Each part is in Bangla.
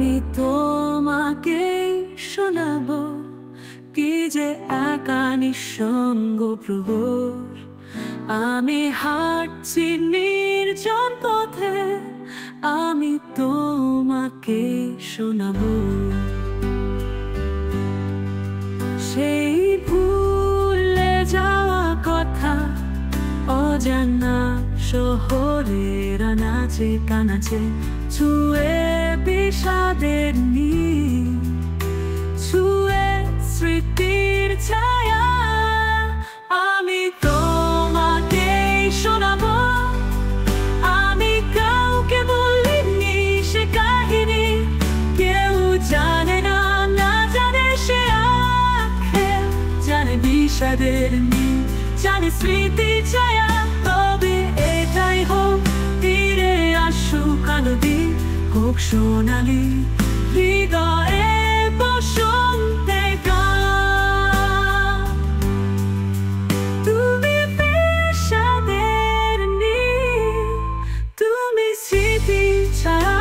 আমি তোমাকে শোনাবো কি যে একা নিঃসঙ্গ প্রভুর। আমি হাঁটছি নির্জন পথে, আমি তোমাকে শোনাবো সেই ভুলে যাওয়া কথা, অজানা শহরের আনাচে কানাচে ছুঁয়ে বিষাদের নীল, ছুঁয়ে স্মৃতির ছায়া। আমি তোমাকে শোনাবো, আমি কাউকে বলিনি সে কাহিনী, কেউ জানে না, না জানে সে আঁখে, জানে বিষাদের নীল, জানে স্মৃতির ছায়া। তবে এটাই হোক, ফিরে আসুক আলো দিন, হোক সোনালি হৃদয়ে বসন্তে গান। তুমি বিষাদের নীল, তুমি স্মৃতির ছায়া।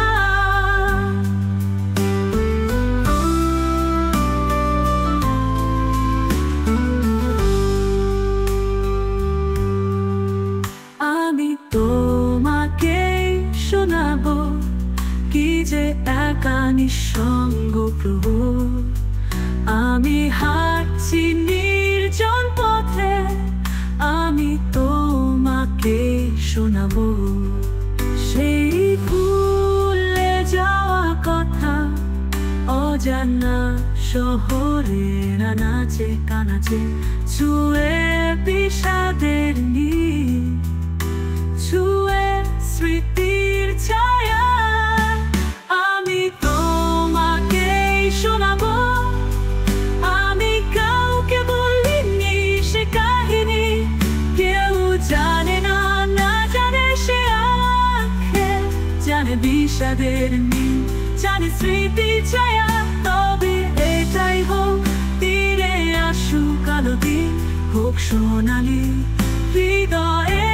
আমি তোমাকে শোনাবো কি যে একা নিঃসঙ্গ প্রভু। আমি হাঁটছি নির্জন পথে, আমি তোমাকে শোনাবো সেই ভুলে যাওয়া কথা, অজানা শহরের আনাচে কানাচে ছুঁয়ে বিষাদের নীল, ছুঁয়ে স্মৃতির ছায়া। আমি তোমাকে শোনাবো, আমি কাউকে বলিনি সে কাহিনী, কেউ জানে না, না জানে সে আঁখে, জানে বিষাদের নীল, জানে স্মৃতির ছায়া। তবে এটাই হোক, ফিরে আসুক আলো দিন, হোক সোনালি হৃদয়ে